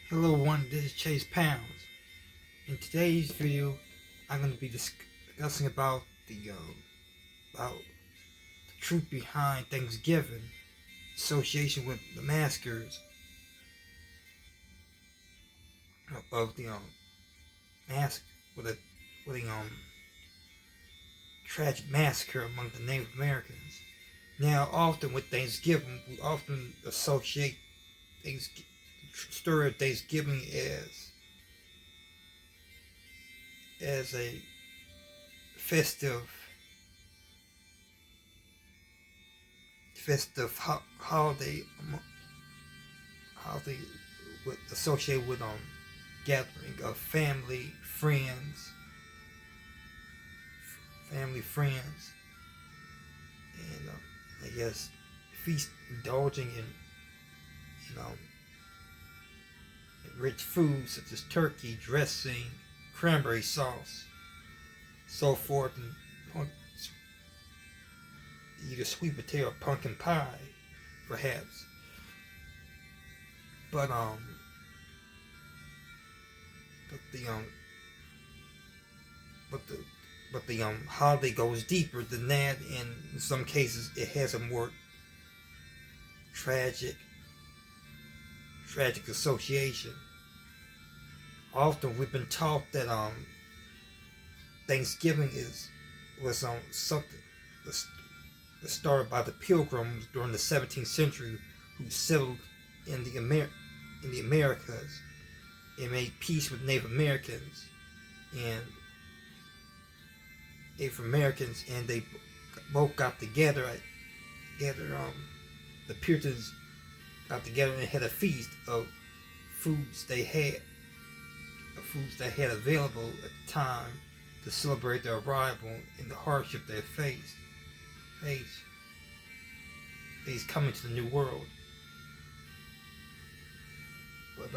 Hello one, this is Chase Pounds. In today's video, I'm going to be discussing about the truth behind Thanksgiving, association with the massacres of the massacre with a tragic massacre among the Native Americans. Now, often with Thanksgiving, we often associate the story of Thanksgiving as a festive holiday associated with gathering of family friends, and I guess feast indulging in rich foods such as turkey dressing, cranberry sauce, so forth, and either sweet potato or pumpkin pie, perhaps. But but the holiday goes deeper than that, and in some cases it has a more tragic association. Often we've been taught that Thanksgiving was something started by the Pilgrims during the 17th century, who settled in the Americas and made peace with Native Americans, and they both got together. The Puritans got together and had a feast of foods they had available at the time to celebrate their arrival and the hardship they faced coming to the New World. But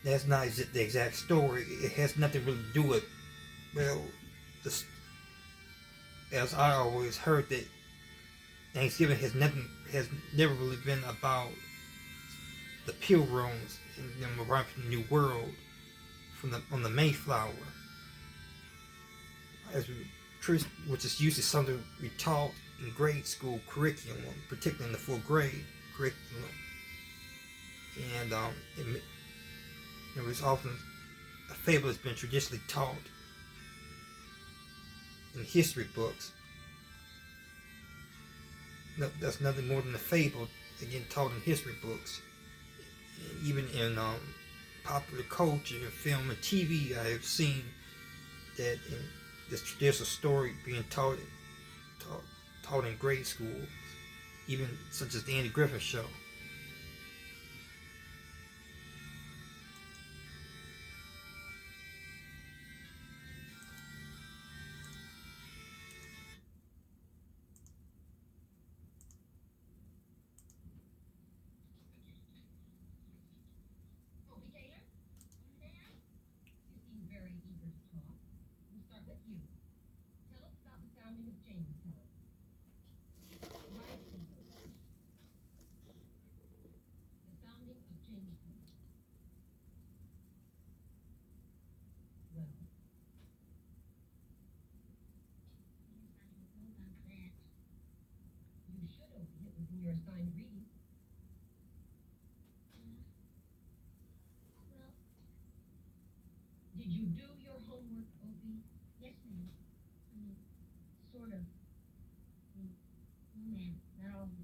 that's not the exact story. It has nothing really to do with, as I always heard, that Thanksgiving has never really been about the Pilgrims and them arriving from the New World on the Mayflower, which is usually something we taught in grade school curriculum, particularly in the 4th grade curriculum, and it was often a fable that's been traditionally taught in history books. That's nothing more than a fable, again, taught in history books. Even in popular culture, film and TV, I have seen that there's a story being taught in grade school, even such as the Andy Griffith Show. Your assigned reading. Well, did you do your homework, Opie? Yes, ma'am. I mean, sort of. No, ma'am, not all of it.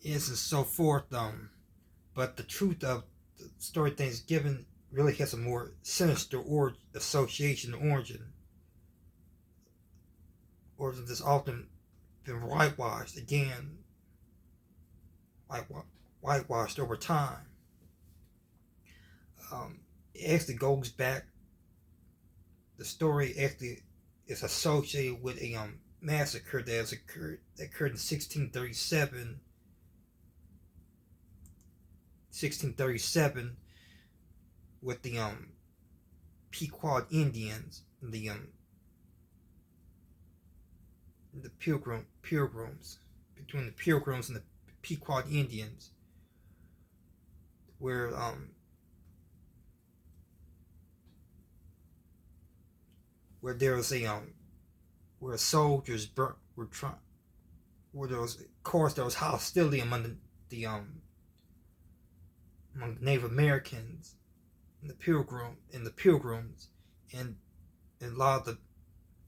Yes, and so forth. But the truth of the story of Thanksgiving really has a more sinister association origin that's often been whitewashed whitewashed over time. It actually goes back. The story actually is associated with a massacre that occurred in 1637 with the Pequot Indians in the the Pilgrims, between the Pilgrims and the Pequot Indians, where there was a where soldiers were trying, where there was, of course, there was hostility the among the Native Americans and the Pilgrims, and a lot of the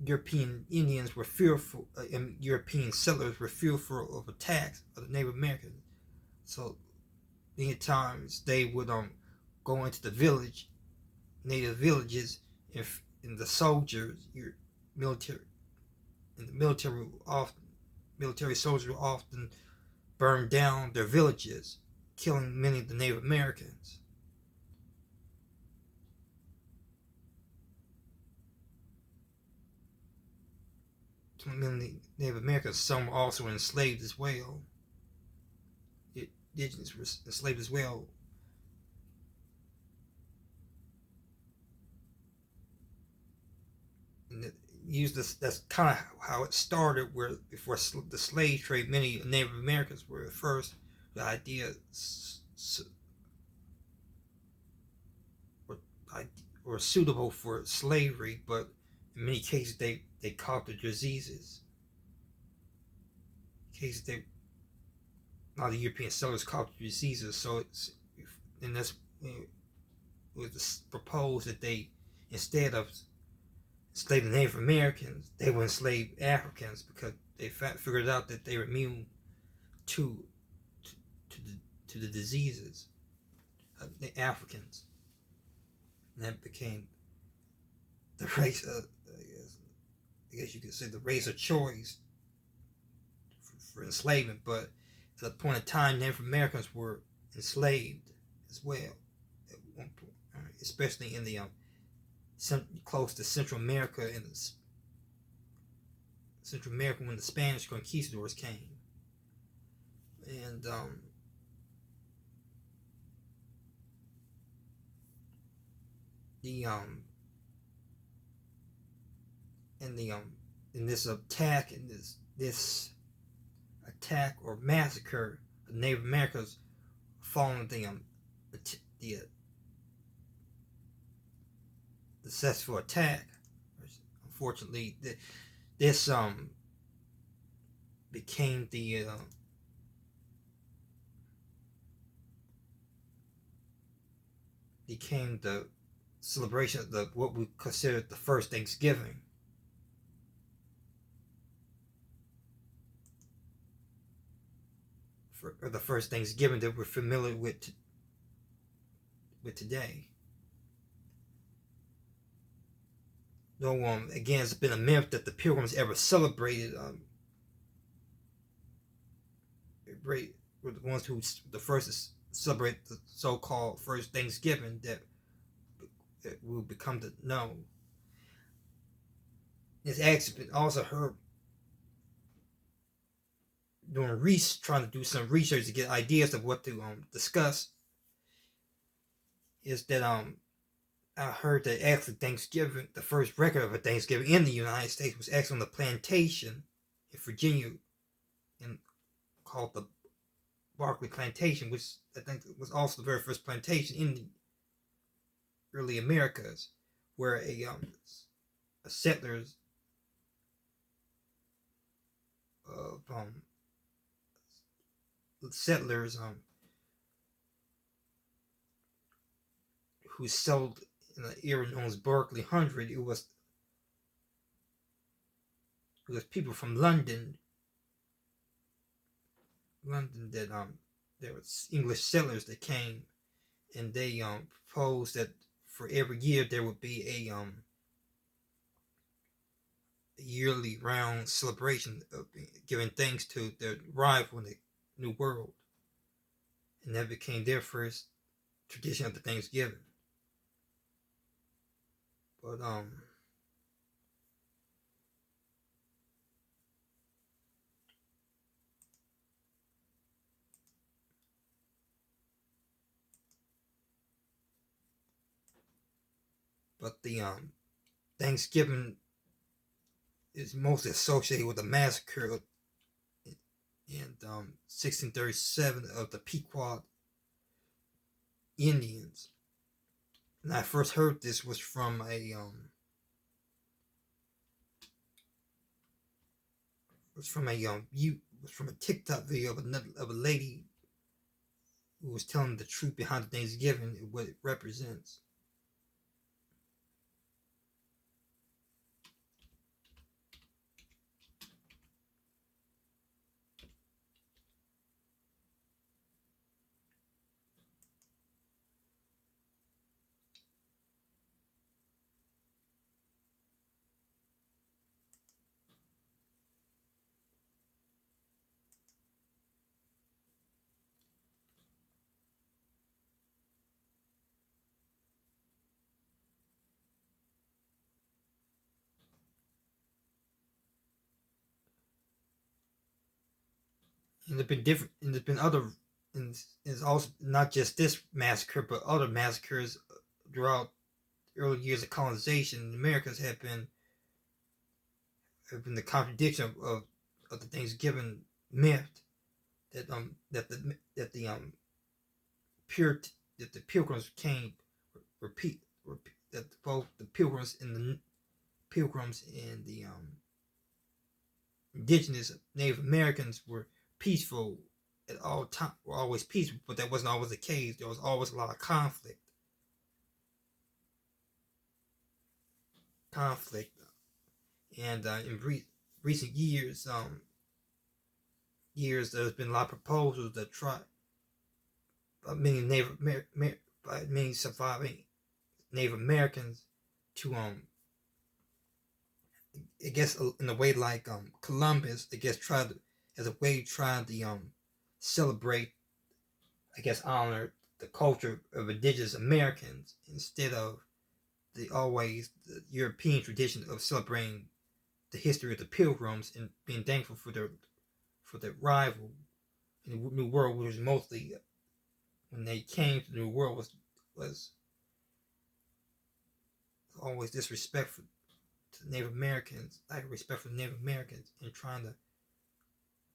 European Indians were fearful, and European settlers were fearful of attacks of the Native Americans. So many times they would go into the native villages, if and the soldiers, your military, and the military soldiers will often burn down their villages, killing many of the Native Americans. Many Native Americans, some were also enslaved as well. Indigenous were enslaved as well. And that's kind of how it started, where before the slave trade, many Native Americans were at first the idea were suitable for slavery, but in many cases they caught the diseases. In cases they, a lot of European settlers caught the diseases, so that's it was proposed that they, instead of enslaving Native Americans, they would enslave Africans, because they figured out that they were immune to the diseases of the Africans, and that became the race of, I guess you could say, the race of choice for enslavement. But at that point in time, Native Americans were enslaved as well at one point, especially in the close to Central America, when the Spanish conquistadors came. And in this attack, or massacre of Native Americans following the successful attack, unfortunately, this became the celebration of what we consider the first Thanksgiving. Or the first Thanksgiving that we're familiar with today. Though, again, it's been a myth that the Pilgrims ever celebrated. Were the ones who the first to celebrate the so-called first Thanksgiving that will become the known. It's actually been also heard trying to do some research to get ideas of what to discuss. Is that I heard that actually Thanksgiving, the first record of a Thanksgiving in the United States, was actually on the plantation in Virginia, called the Barclay Plantation, which I think was also the very first plantation in the early Americas, where a settlers who settled in an area known as Berkeley Hundred. It was people from London that there was English settlers that came, and they proposed that for every year there would be a yearly round celebration of giving thanks to their arrival in the New World, and that became their first tradition of the Thanksgiving. But the Thanksgiving is mostly associated with the massacre in 1637 of the Pequot Indians. And I first heard this was from a TikTok video of a lady who was telling the truth behind the Thanksgiving and what it represents. And there've been different, and there's been other, and it's also not just this massacre, but other massacres throughout the early years of colonization. The Americans have been the contradiction of the Thanksgiving myth that pure that the Pilgrims came repeat, that both the Pilgrims and the indigenous Native Americans were peaceful at all time, were always peaceful, but that wasn't always the case. There was always a lot of conflict, and in recent years, there's been a lot of proposals that try by many surviving Native Americans to I guess in a way like Columbus, I guess as a way trying to celebrate, I guess honor the culture of indigenous Americans instead of the European tradition of celebrating the history of the Pilgrims and being thankful for their arrival in the New World, which was mostly when they came to the New World was always disrespectful to Native Americans, lack of respect for Native Americans, and trying to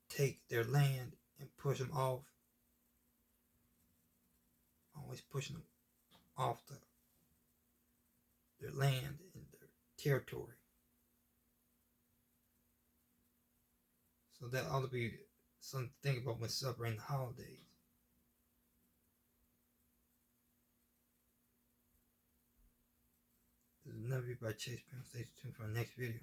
take their land and push them off, always pushing them off their land and their territory. So that ought to be something to think about when celebrating the holidays. This is another video by Chase Brown. Stay tuned for our next video.